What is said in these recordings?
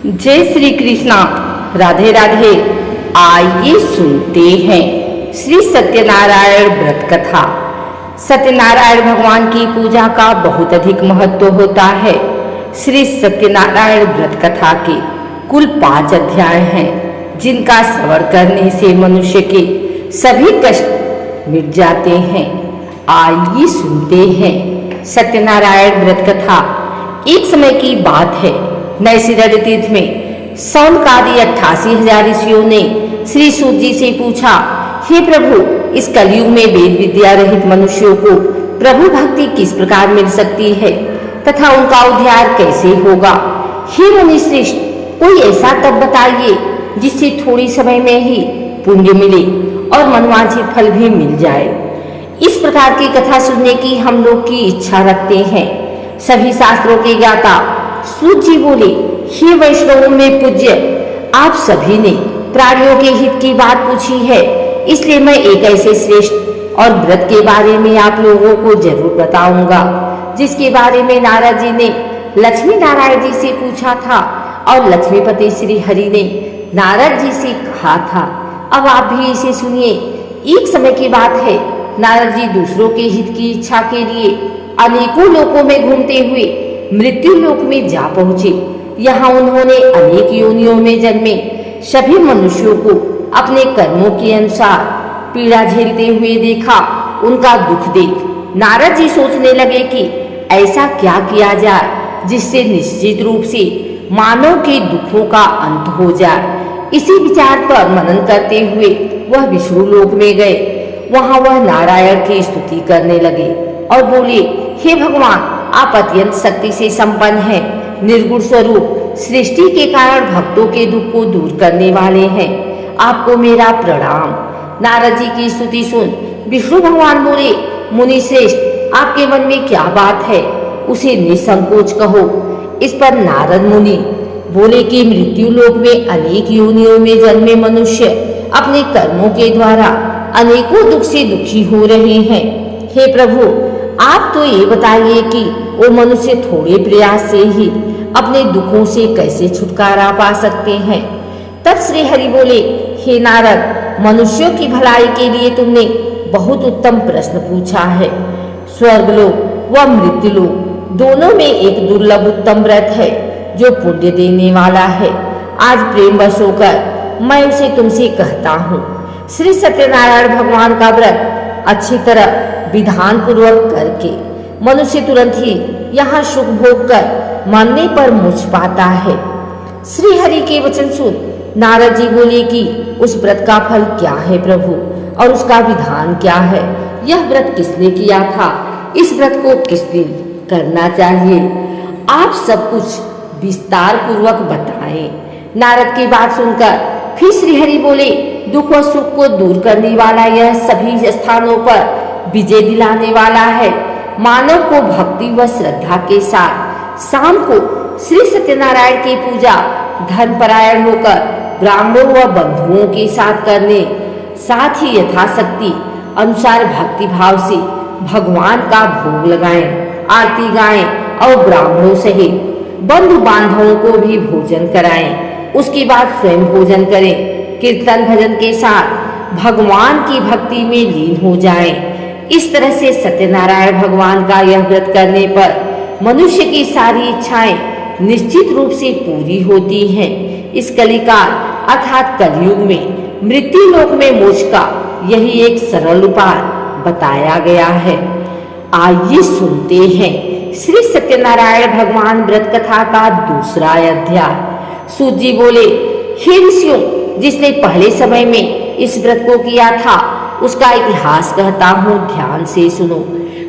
जय श्री कृष्णा। राधे राधे। आइए सुनते हैं श्री सत्यनारायण व्रत कथा। सत्यनारायण भगवान की पूजा का बहुत अधिक महत्व होता है। श्री सत्यनारायण व्रत कथा के कुल 5 अध्याय हैं, जिनका श्रवण करने से मनुष्य के सभी कष्ट मिट जाते हैं। आइए सुनते हैं सत्यनारायण व्रत कथा। एक समय की बात है, नैषधीय तीर्थ में सौनकादि 88,000 ऋषियों ने श्री सूत जी से पूछा, हे प्रभु, इस कलयुग में वेद विद्या रहित मनुष्यों को प्रभु भक्ति किस प्रकार मिल सकती है तथा उनका उद्धार कैसे होगा? हे मुनि श्रेष्ठ, कोई ऐसा तप बताइए जिससे थोड़ी समय में ही पुण्य मिले और मनवांछित फल भी मिल जाए। इस प्रकार की कथा सुनने की हम लोग की इच्छा रखते हैं। सभी शास्त्रों के ज्ञाता सूत जी बोले, हे वैष्णवों में पूज्य, आप सभी ने प्राणियों के हित की बात पूछी है, इसलिए मैं एक ऐसे श्रेष्ठ और व्रत के बारे में आप लोगों को जरूर बताऊंगा, जिसके बारे में नारद जी ने लक्ष्मी नारायण जी से पूछा था और लक्ष्मीपति श्री हरि ने नारद जी से कहा था। अब आप भी इसे सुनिए। एक समय की बात है, नारद जी दूसरों के हित की इच्छा के लिए अनेकों लोकों में घूमते हुए मृत्यु लोक में जा पहुंचे। यहाँ उन्होंने अनेक योनियों में जन्मे सभी मनुष्यों को अपने कर्मों के अनुसार पीड़ा झेलते हुए देखा। उनका दुख देख नारद जी सोचने लगे कि ऐसा क्या किया जाए जिससे निश्चित रूप से मानव के दुखों का अंत हो जाए। इसी विचार पर मनन करते हुए वह विष्णु लोक में गए। वहां वह नारायण की स्तुति करने लगे और बोले, हे भगवान, आप अत्यंत शक्ति से संपन्न हैं, निर्गुण स्वरूप, सृष्टि के कारण भक्तों के दुख को दूर करने वाले हैं। आपको मेरा प्रणाम। नारद जी की स्तुति सुन विष्णु भगवान बोले, मुनि श्रेष्ठ, आपके मन में क्या बात है, उसे निसंकोच कहो। इस पर नारद मुनि बोले कि मृत्यु लोक में अनेक योनियों में जन्मे मनुष्य अपने कर्मों के द्वारा अनेकों दुख से दुखी हो रहे हैं। हे प्रभु, आप तो ये बताइए कि वो मनुष्य थोड़े प्रयास से ही अपने दुखों से कैसे छुटकारा पा सकते हैं। तब श्री हरि बोले, हे नारद, मनुष्यों की भलाई के लिए तुमने बहुत उत्तम प्रश्न पूछा है। स्वर्गलोक व मृत्युलोक दोनों में एक दुर्लभ उत्तम व्रत है जो पुण्य देने वाला है। आज प्रेमवश होकर मैं उसे तुमसे कहता हूँ। श्री सत्यनारायण भगवान का व्रत अच्छी तरह विधान पूर्वक करके मनुष्य तुरंत ही यहाँ सुख भोग कर मरने पर मुझ पाता है। श्री हरि के वचन सुन नारद जी बोले कि उस व्रत का फल क्या है प्रभु, और उसका विधान क्या है? यह व्रत किसने किया था? इस व्रत को किस दिन करना चाहिए? आप सब कुछ विस्तार पूर्वक बताएं। नारद की बात सुनकर फिर श्री हरि बोले, दुख और सुख को दूर करने वाला यह सभी स्थानों पर विजय दिलाने वाला है। मानव को भक्ति व श्रद्धा के साथ शाम को श्री सत्यनारायण की पूजा धर्मपरायण होकर ब्राह्मणों व बंधुओं के साथ करने, साथ ही यथाशक्ति अनुसार भक्ति भाव से भगवान का भोग लगाएं, आरती गाएं और ब्राह्मणों सहित बंधु बांधवों को भी भोजन कराएं। उसके बाद स्वयं भोजन करें। कीर्तन भजन के साथ भगवान की भक्ति में लीन हो जाएं। इस तरह से सत्यनारायण भगवान का यह व्रत करने पर मनुष्य की सारी इच्छाएं निश्चित रूप से पूरी होती हैं। इस कलिकाल अर्थात कलयुग में मृत्यु लोक में मोक्ष का यही एक सरल उपाय बताया गया है। आइए सुनते हैं श्री सत्यनारायण भगवान व्रत कथा का दूसरा अध्याय। सूत जी बोले, हे ऋषियों, जिसने पहले समय में इस व्रत को किया था उसका इतिहास कहता हूँ, ध्यान से सुनो।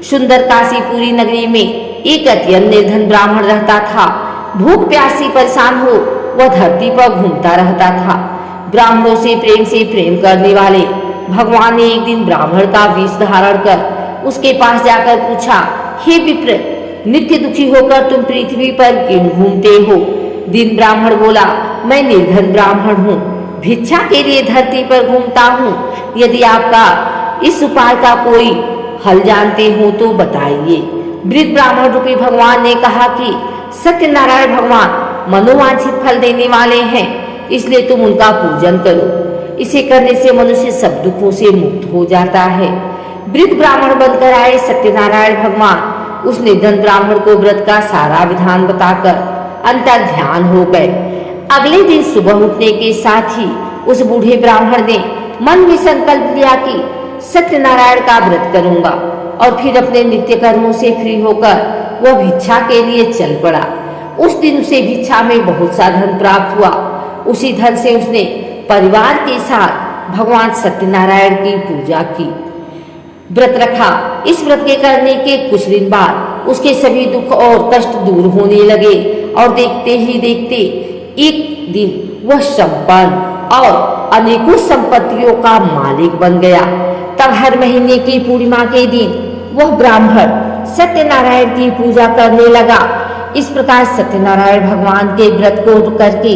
सुंदर काशीपुरी नगरी में एक अत्यंत निर्धन ब्राह्मण रहता था। भूख प्यास से परेशान हो वह धरती पर घूमता रहता था। ब्राह्मणों से प्रेम करने वाले भगवान ने एक दिन ब्राह्मण का वेश धारण कर उसके पास जाकर पूछा, हे विप्र, नित्य दुखी होकर तुम पृथ्वी पर क्यों घूमते हो? दिन ब्राह्मण बोला, मैं निर्धन ब्राह्मण हूँ, भिक्षा के लिए धरती पर घूमता हूँ। यदि आपका इस उपाय का कोई हल जानते हो तो बताइए। वृद्ध ब्राह्मण रूपी भगवान ने कहा कि सत्यनारायण भगवान मनोवांछित फल देने वाले हैं, इसलिए तुम उनका पूजन करो। इसे करने से मनुष्य सब दुखों से मुक्त हो जाता है। वृद्ध ब्राह्मण बनकर आए सत्यनारायण भगवान उस निर्धन ब्राह्मण को व्रत का सारा विधान बताकर अंतर ध्यान हो गए। अगले दिन सुबह उठने के साथ ही उस बूढ़े ब्राह्मण ने मन में संकल्प लिया कि सत्यनारायण का व्रत करूंगा, और फिर अपने नित्य कर्मों से फ्री होकर वह भिक्षा के लिए चल पड़ा। उस दिन उसे भिक्षा में बहुत सा धन प्राप्त हुआ। उसी धन से उसने परिवार के साथ भगवान सत्यनारायण की पूजा की, व्रत रखा। इस व्रत के करने के कुछ दिन बाद उसके सभी दुख और कष्ट दूर होने लगे, और देखते ही देखते एक दिन वह संपन्न और अनेकों संपत्तियों का मालिक बन गया। तब हर महीने की पूर्णिमा के दिन वह ब्राह्मण सत्यनारायण की पूजा करने लगा। इस प्रकार सत्यनारायण भगवान के व्रत को करके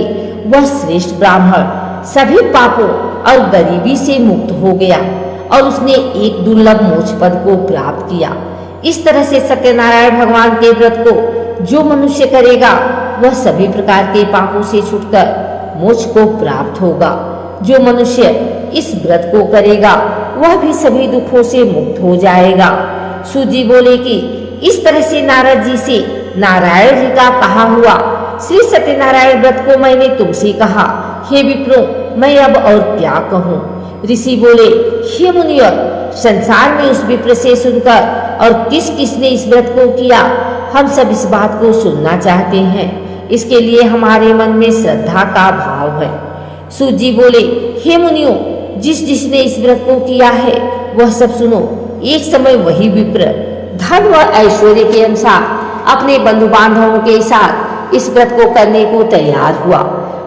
वह श्रेष्ठ ब्राह्मण सभी पापों और गरीबी से मुक्त हो गया, और उसने एक दुर्लभ मोक्ष पद को प्राप्त किया। इस तरह से सत्यनारायण भगवान के व्रत को जो मनुष्य करेगा वह सभी प्रकार के पापों से छूटकर मोक्ष को प्राप्त होगा। जो मनुष्य इस व्रत को करेगा वह भी सभी दुखों से मुक्त हो जाएगा। सूत जी बोले कि इस तरह से नारद जी से नारायण जी का कहा हुआ श्री सत्यनारायण व्रत को मैंने तुमसे कहा। हे विप्रो, मैं अब और क्या कहूँ। ऋषि बोले, हे मुनिवर, संसार में उस विप्र से सुनकर और किस किसने इस व्रत को किया, हम सब इस बात को सुनना चाहते हैं। इसके लिए हमारे मन में श्रद्धा का भाव है। सूत जी बोले, हे मुनियों, जिस जिसने इस व्रत को किया है वह सब सुनो। एक समय वही विप्र धन व ऐश्वर्य के अनुसार अपने बंधु बांधवों के साथ इस व्रत को करने को तैयार हुआ।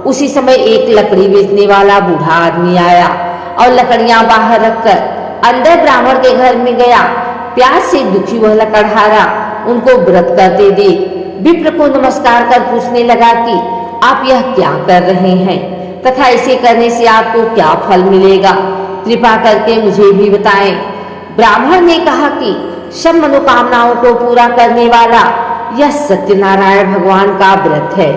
उसी समय एक लकड़ी बेचने वाला बूढ़ा आदमी आया और लकड़ियां बाहर रखकर अंदर ब्राह्मण के घर में गया। प्यास से दुखी वह लकड़हारा उनको व्रत करते देख विप्र को नमस्कार कर पूछने लगा कि आप यह क्या कर रहे हैं तथा इसे करने से आपको क्या फल मिलेगा, कृपा करके मुझे भी बताएं। ब्राह्मण ने कहा कि सब मनोकामनाओं को पूरा करने वाला यह सत्यनारायण भगवान का व्रत है।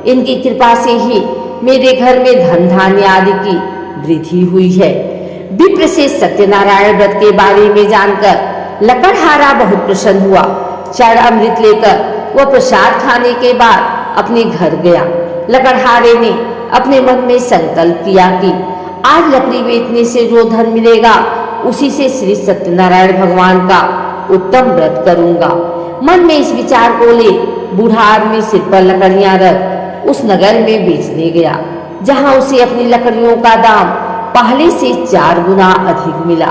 इनकी कृपा से ही मेरे घर में धन धान्य आदि की वृद्धि हुई है। विप्र से सत्यनारायण व्रत के बारे में जानकर लकड़हारा बहुत प्रसन्न हुआ। चढ़ अमृत लेकर वह प्रसाद खाने के बाद अपने घर गया। लकड़हारे ने अपने मन में संकल्प किया कि आज लकड़ी बेचने से जो धन मिलेगा उसी से श्री सत्यनारायण भगवान का उत्तम व्रत करूंगा। मन में इस विचार को ले बूढ़ा आदमी सिर पर लकड़ियां रख उस नगर में बेचने गया, जहां उसे अपनी लकड़ियों का दाम पहले से 4 गुना अधिक मिला।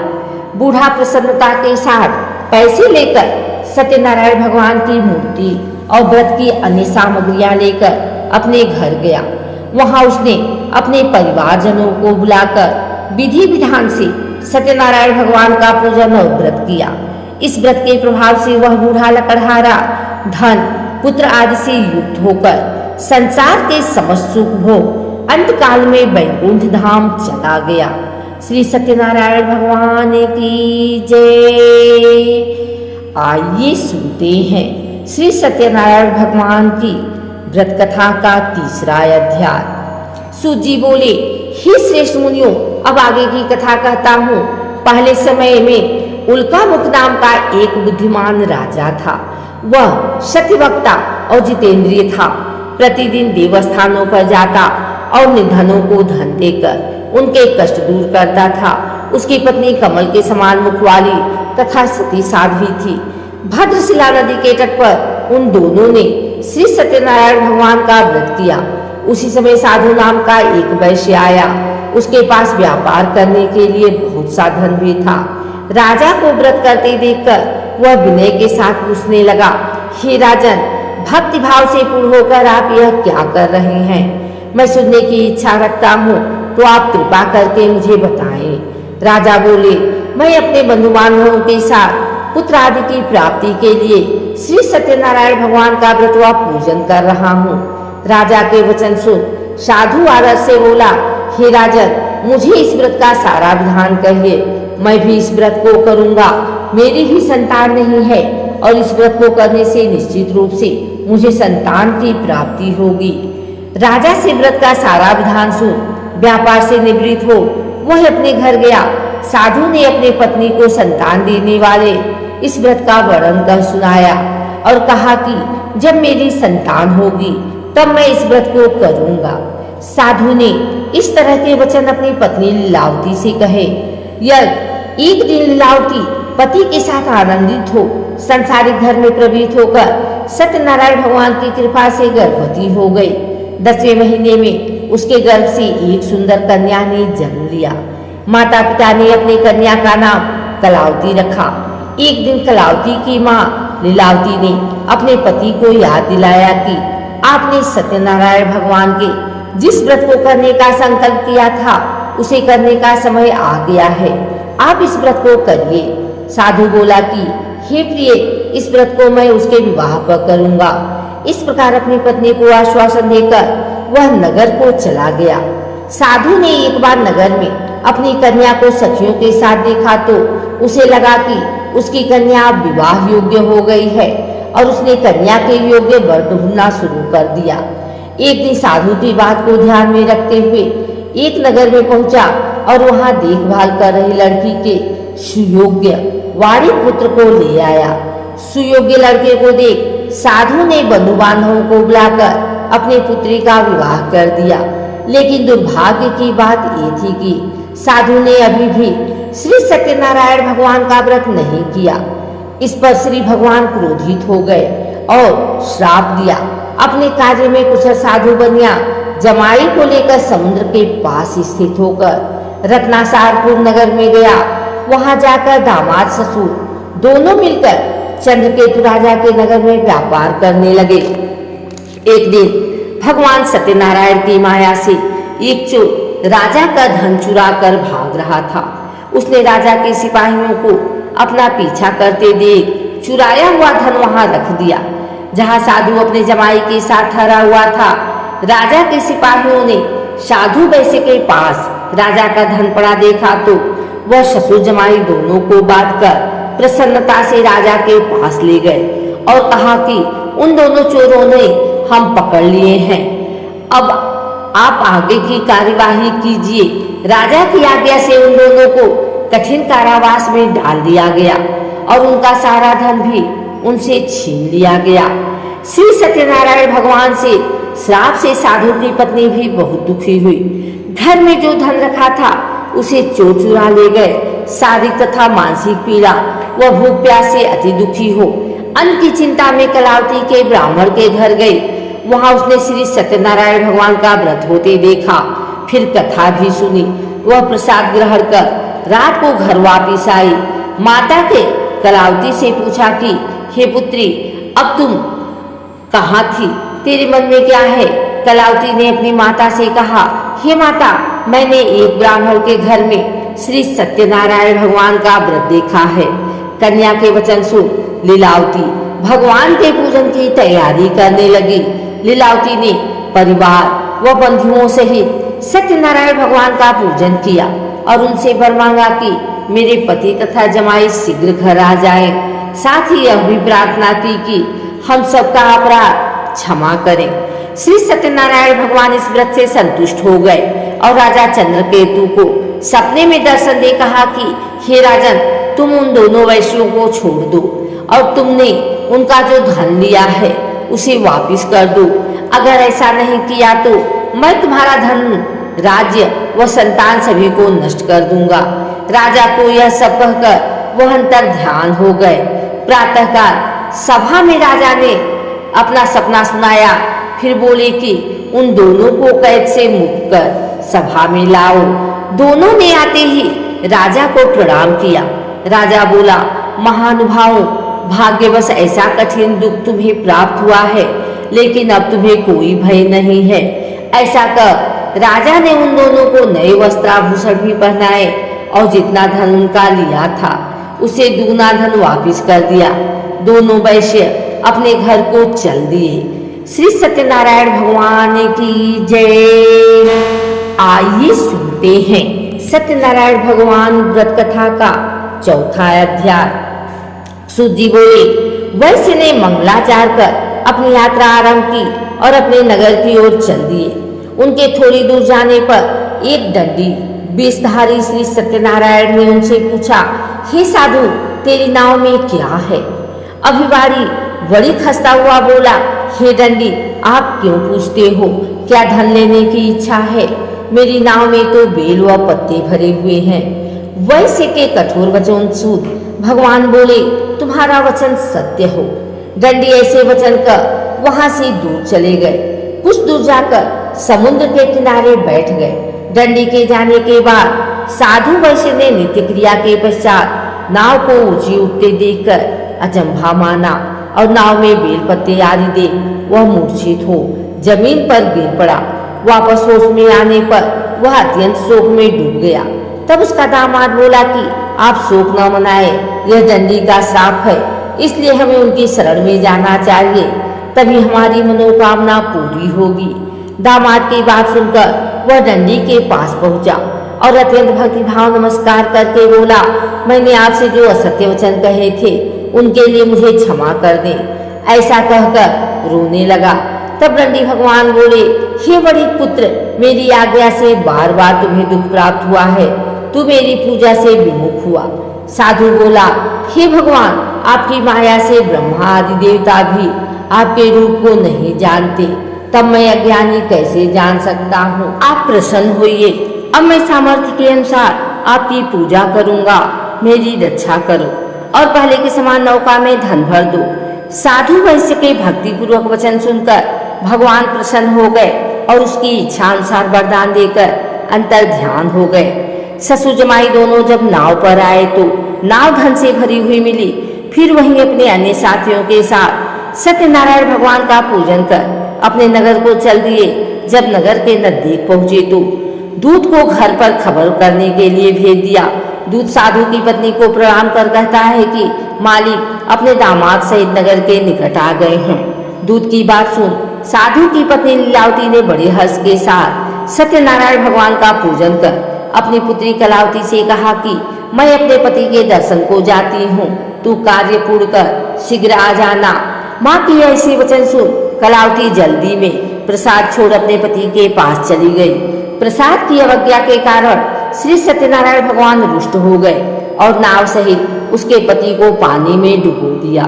बूढ़ा प्रसन्नता के साथ पैसे लेकर सत्यनारायण भगवान की मूर्ति और व्रत की अन्य सामग्रियां लेकर अपने घर गया। वहां उसने अपने परिवारजनों को बुलाकर विधि विधान से सत्यनारायण भगवान का पूजन और व्रत किया। इस व्रत के प्रभाव से वह बूढ़ा लकड़हारा धन पुत्र आदि से युक्त होकर संसार के समस्त सुख भोग अंत काल में वैकुंठ धाम चला गया। श्री सत्यनारायण भगवान की जय। आइए सुनते हैं श्री सत्यनारायण भगवान की व्रत कथा का 3रा अध्याय। सूत जी बोले, हे श्रेष्ठ मुनियों, अब आगे की कथा कहता हूँ। पहले समय में उल्का मुख नाम का एक बुद्धिमान राजा था। वह सत्यवक्ता और जितेंद्रिय था। प्रतिदिन देवस्थानों पर जाता और निर्धनों को धन देकर उनके कष्ट दूर करता था। उसकी पत्नी कमल के समान मुख वाली तथा सती साध्वी थी। भद्रशिला नदी के तट पर उन दोनों ने श्री सत्यनारायण भगवान का व्रत किया। उसी समय साधु नाम का एक वैश्य आया। उसके पास व्यापार करने के लिए बहुत सा धन भी था। राजा को व्रत करते देखकर वह विनय के साथ पूछने लगा, हे राजन, भक्ति भाव से पूर्ण होकर आप यह क्या कर रहे हैं? मैं सुनने की इच्छा रखता हूँ, तो आप कृपा करके मुझे बताएं। राजा बोले, मैं अपने बंधु बांधवों के साथ पुत्र आदि की प्राप्ति के लिए श्री सत्यनारायण भगवान का व्रत व पूजन कर रहा हूँ। राजा के वचन सुन साधु आदर से बोला, हे राजन, मुझे इस व्रत का सारा विधान कहिए। मैं भी इस व्रत को करूंगा। मेरी भी संतान नहीं है और इस व्रत को करने से निश्चित रूप से मुझे संतान की प्राप्ति होगी। राजा से व्रत का सारा विधान सुन व्यापार से निवृत्त हो वह अपने घर गया। साधु ने अपनी पत्नी को संतान देने वाले इस व्रत का वर्णन कर सुनाया और कहा कि जब मेरी संतान होगी तब मैं इस व्रत को करूंगा। साधु ने इस तरह के वचन अपनी पत्नी लीलावती से कहे। यह एक दिन लीलावती पति के साथ आनंदित हो संसारिक धर्म में प्रवृत्त होकर सत्यनारायण भगवान की कृपा से गर्भवती हो गई। 10वें महीने में उसके गर्भ से एक सुंदर कन्या ने जन्म लिया। माता पिता ने अपनी कन्या का नाम कलावती रखा। एक दिन कलावती की माँ लीलावती ने अपने पति को याद दिलाया कि आपने सत्यनारायण भगवान के जिस व्रत को करने का संकल्प किया था उसे करने का समय आ गया है, आप इस व्रत को करिए। साधु बोला कि हे प्रिय, इस व्रत को मैं उसके विवाह पर करूंगा। इस प्रकार अपनी पत्नी को आश्वासन देकर वह नगर को चला गया। साधु ने एक बार नगर में अपनी कन्या को सखियों के साथ देखा तो उसे लगा कि उसकी कन्या अब विवाह योग्य हो गई है और उसने कन्या के योग्य वर ढूंढना शुरू कर दिया। एक दिन साधु की बात को ध्यान में रखते हुए एक नगर में पहुंचा और वहां देखभाल कर रही लड़की के सुयोग्य वाणी पुत्र को ले आया। सुयोग्य लड़के को देख साधु ने बंधु बांधवों को बुलाकर अपनी पुत्री का विवाह कर दिया। लेकिन दुर्भाग्य की बात ये थी कि साधु ने अभी भी श्री सत्यनारायण भगवान का व्रत नहीं किया। इस पर श्री भगवान क्रोधित हो गए और श्राप दिया। अपने कार्य में कुशल साधु बनिया जमाई को लेकर समुद्र के पास स्थित होकर रत्नासारपुर नगर में गया। वहां जाकर दामाद ससुर दोनों मिलकर चंद्रकेतु राजा के नगर में व्यापार करने लगे। एक दिन भगवान सत्यनारायण की माया से एक चोर राजा का धन चुरा कर भाग रहा था। उसने राजा के सिपाहियों को अपना पीछा करते देख चुराया हुआ धन वहां रख दिया जहां साधु अपने जमाई के साथ ठहरा हुआ था। राजा के सिपाहियों ने साधु वैश्य के पास राजा का धन पड़ा देखा तो वह ससुर जमाई दोनों को बांधकर प्रसन्नता से राजा के पास ले गए और कहा कि उन दोनों चोरों ने हम पकड़ लिए हैं, अब आप आगे की कार्यवाही कीजिए। राजा की आज्ञा से उन दोनों को कठिन कारावास में डाल दिया गया और उनका सारा धन भी उनसे छीन लिया गया। श्री सत्यनारायण भगवान से श्राप से साधु की पत्नी भी बहुत दुखी हुई। घर में जो धन रखा था उसे चोर चुरा ले गए। शारीरिक तथा मानसिक पीड़ा वह भूख प्यास से अति दुखी हो अन्न की चिंता में कलावती के ब्राह्मण के घर गई। वहां उसने श्री सत्यनारायण भगवान का व्रत होते देखा, फिर कथा भी सुनी। वह प्रसाद ग्रहण कर रात को घर वापिस आई। माता के कलावती से पूछा कि हे पुत्री, अब तुम कहाँ थी, तेरे मन में क्या है? कलावती ने अपनी माता से कहा, हे माता, मैंने एक ब्राह्मण के घर में श्री सत्यनारायण भगवान का व्रत देखा है। कन्या के वचन सुन लीलावती भगवान के पूजन की तैयारी करने लगी। लीलावती ने परिवार व बंधुओं सहित सत्यनारायण भगवान का पूजन किया और उनसे वर मांगा कि मेरे पति तथा जमाई शीघ्र घर आ जाए। साथ ही यह भी प्रार्थना की कि हम सबका अपराध क्षमा करें। श्री सत्यनारायण भगवान इस व्रत से संतुष्ट हो गए और राजा चंद्रकेतु को सपने में दर्शन दे कहा कि हे राजन, तुम उन दोनों वैश्यों को छोड़ दो और तुमने उनका जो धन लिया है उसे वापिस कर दो। अगर ऐसा नहीं किया तो मैं तुम्हारा धन, राज्य व संतान सभी को नष्ट कर दूंगा। राजा को यह सब कहकर वह अंतर ध्यान हो गए। प्रातःकाल सभा में राजा ने अपना सपना सुनाया, फिर बोले कि उन दोनों को कैद से मुक्त कर सभा में लाओ। दोनों ने आते ही राजा को प्रणाम किया। राजा बोला, महानुभावों, भाग्यवश ऐसा कठिन दुख तुम्हें प्राप्त हुआ है, लेकिन अब तुम्हें कोई भय नहीं है। ऐसा कर राजा ने उन दोनों को नए वस्त्राभूषण भी पहनाए और जितना धन उनका लिया था उसे दुगना धन वापिस कर दिया। दोनों वैश्य अपने घर को चल दिए। श्री सत्यनारायण भगवान की जय। आइए सुनते हैं सत्यनारायण भगवान व्रत कथा का चौथा अध्याय। सूत जी बोले, वैश्य ने मंगलाचार कर अपनी यात्रा आरंभ की और अपने नगर की ओर चल दिए। उनके थोड़ी दूर जाने पर एक दंडी बेशधारी श्री सत्यनारायण ने उनसे पूछा, हे साधु, तेरी नाव में क्या है? अभिवारी बड़ी खस्ता हुआ बोला, हे दंडी, आप क्यों पूछते हो? क्या धन लेने की इच्छा है? मेरी नाव में तो बेल व पत्ते भरे हुए हैं। वैश्य के कठोर वचन सुन भगवान बोले, तुम्हारा वचन सत्य हो। दंडी ऐसे वचन कर वहां से दूर चले गए। कुछ दूर जाकर समुद्र के किनारे बैठ गए। दंडी के जाने के बाद साधु वैश्य ने नित्य क्रिया के पश्चात नाव को ऊंची उठते देखकर अचंभा माना और नाव में बेल पत्ते आदि देख वह मूर्छित हो जमीन पर गिर पड़ा। वापस होश में आने पर वह अत्यंत शोक में डूब गया। तब उसका दामाद बोला कि आप शोक न मनाए, यह दंडी का श्राप है, इसलिए हमें उनकी शरण में जाना चाहिए, तभी हमारी मनोकामना पूरी होगी। दामाद की बात सुनकर वह दंडी के पास पहुंचा और अत्यंत भक्तिभाव नमस्कार करके बोला, मैंने आपसे जो असत्य वचन कहे थे उनके लिए मुझे क्षमा कर दें। ऐसा कहकर रोने लगा। तब दंडी भगवान बोले, हे बड़ी पुत्र, मेरी आज्ञा से बार बार तुम्हें दुख प्राप्त हुआ है, तू मेरी पूजा से विमुख हुआ। साधु बोला, हे भगवान, आपकी माया से ब्रह्मा आदि देवता भी आपके रूप को नहीं जानते, तब मैं अज्ञानी कैसे जान सकता हूँ? आप प्रसन्न होइए, अब मैं सामर्थ्य के अनुसार आपकी पूजा करूँगा, मेरी रक्षा करो और पहले के समान नौका में धन भर दो। साधु वैश्य के भक्ति पूर्वक वचन सुनकर भगवान प्रसन्न हो गए और उसकी इच्छा अनुसार वरदान देकर अंतर ध्यान हो गए। ससुर जमाई दोनों जब नाव पर आए तो नाव धन से भरी हुई मिली। फिर वहीं अपने अन्य साथियों के साथ सत्यनारायण भगवान का पूजन कर अपने नगर को चल दिए। जब नगर के नजदीक पहुंचे तो दूत को घर पर खबर करने के लिए भेज दिया। दूत साधु की पत्नी को प्रणाम कर कहता है कि मालिक अपने दामाद सहित नगर के निकट आ गए हैं। दूत की बात सुन साधु की पत्नी लीलावती ने बड़े हर्ष के साथ सत्यनारायण भगवान का पूजन कर अपनी पुत्री कलावती से कहा कि मैं अपने पति के दर्शन को जाती हूँ, तू कार्य पूर्ण कर शीघ्र आ जाना। माँ की ऐसे वचन सुन कलावती जल्दी में प्रसाद छोड़ अपने पति के पास चली गई। प्रसाद की अवज्ञा के कारण श्री सत्यनारायण भगवान रुष्ट हो गए और नाव सहित उसके पति को पानी में डुबो दिया।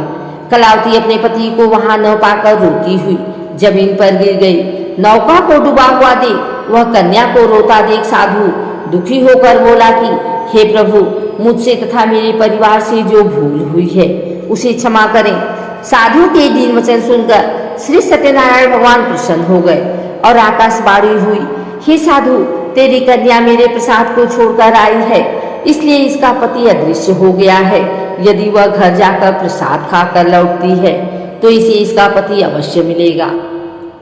कलावती अपने पति को वहां न पाकर रोती हुई जमीन पर गिर गई। नौका को डूबा हुआ देख वह कन्या को रोता देख साधु दुखी होकर बोला कि हे प्रभु, मुझसे तथा मेरे परिवार से जो भूल हुई है उसे क्षमा करें। साधु के दीन वचन सुनकर श्री सत्यनारायण भगवान प्रसन्न हो गए और आकाशवाणी हुई, हे साधु, तेरी कन्या मेरे प्रसाद को छोड़कर आई है, इसलिए इसका पति अदृश्य हो गया है। यदि वह घर जाकर प्रसाद खाकर लौटती है तो इसे इसका पति अवश्य मिलेगा।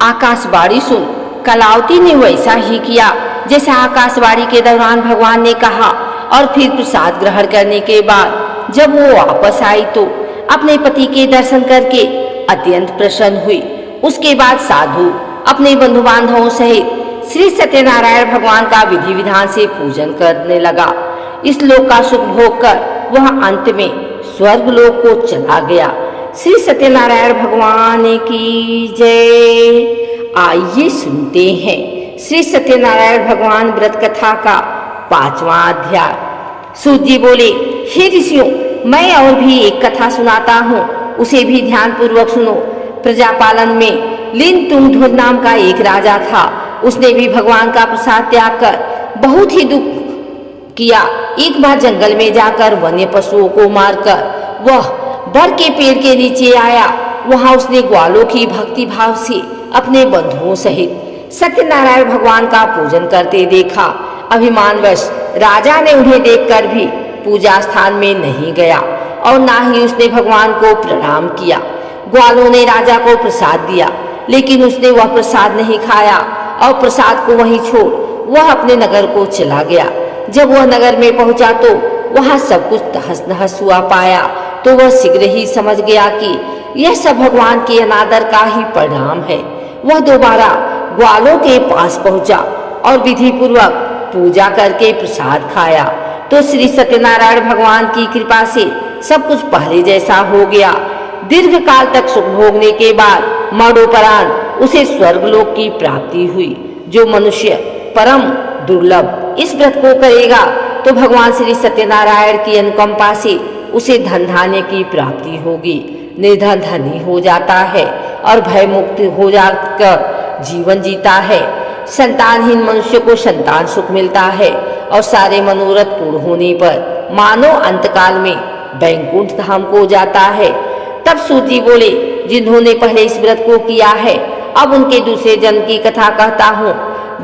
आकाशवाणी सुन कलावती ने वैसा ही किया जैसा आकाशवाणी के दौरान भगवान ने कहा और फिर प्रसाद ग्रहण करने के बाद जब वो वापस आई तो अपने पति के दर्शन करके अत्यंत प्रसन्न हुई। उसके बाद साधु अपने बंधु बांधवों सहित श्री सत्यनारायण भगवान का विधि विधान से पूजन करने लगा। इस लोक का सुख भोग कर वह अंत में स्वर्ग लोक को चला गया। श्री सत्यनारायण भगवान की जय। आइए सुनते हैं श्री सत्यनारायण भगवान व्रत कथा का 5वां अध्याय। सूत जी बोले, हे ऋषियों, मैं और भी एक कथा सुनाता हूँ, उसे भी ध्यान पूर्वक सुनो। प्रजापालन में लीन तुंगध्वज नाम का एक राजा था। उसने भी भगवान का प्रसाद त्याग कर बहुत ही दुख किया। एक बार जंगल में जाकर वन्य पशुओं को मारकर वह बर के पेड़ के नीचे आया। वहां उसने ग्वालों की भक्ति भाव से अपने बंधुओं सहित सत्यनारायण भगवान का पूजन करते देखा। अभिमानवश राजा ने उन्हें देखकर भी पूजा स्थान में नहीं गया और ना ही उसने भगवान को प्रणाम किया। ग्वालों ने राजा को प्रसाद दिया, लेकिन उसने वह प्रसाद नहीं खाया और प्रसाद को वहीं छोड़ वह अपने नगर को चला गया। जब वह नगर में पहुंचा तो वहां सब कुछ तहस नहस हुआ पाया तो वह शीघ्र ही समझ गया कि यह सब भगवान के अनादर का ही परिणाम है। वह दोबारा ग्वालों के पास पहुंचा और विधि पूर्वक पूजा करके प्रसाद खाया तो श्री सत्यनारायण भगवान की कृपा से सब कुछ पहले जैसा हो गया। दीर्घ काल तक सुख भोगने के बाद मरणोपरांत उसे स्वर्गलोक की प्राप्ति हुई। जो मनुष्य परम दुर्लभ इस व्रत को करेगा तो भगवान श्री सत्यनारायण की अनुकंपा से उसे धन धान्य की प्राप्ति होगी। निर्धन धनी हो जाता है और भय मुक्त हो जाकर जीवन जीता है। संतानहीन मनुष्य को संतान सुख मिलता है और सारे मनोरथ पूर्ण होने पर मानव अंतकाल में वैकुंठ धाम को जाता है। तब सूत जी बोले, जिन्होंने पहले इस व्रत को किया है अब उनके दूसरे जन्म की कथा कहता हूँ।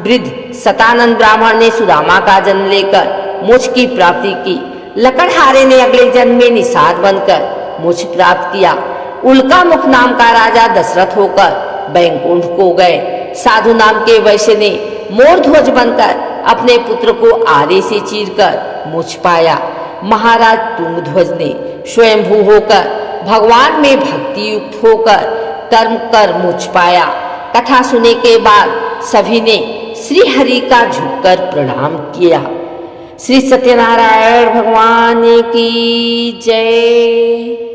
वृद्ध सतानंद ब्राह्मण ने सुदामा का जन्म लेकर मोक्ष की प्राप्ति की। लकड़हारे ने अगले जन्म में निषाद बनकर मोक्ष प्राप्त किया। उल्का मुख नाम का राजा दशरथ होकर वैकुंठ को गए। साधु नाम के वैश्य ने मोर ध्वज बनकर अपने पुत्र को आरे से चीरकर मोक्ष पाया। महाराज तुंगध्वज ने स्वयंभू होकर भगवान में भक्ति युक्त होकर कर्म कर मोक्ष पाया। कथा सुनने के बाद सभी ने श्री हरि का झुककर प्रणाम किया। श्री सत्यनारायण भगवान की जय।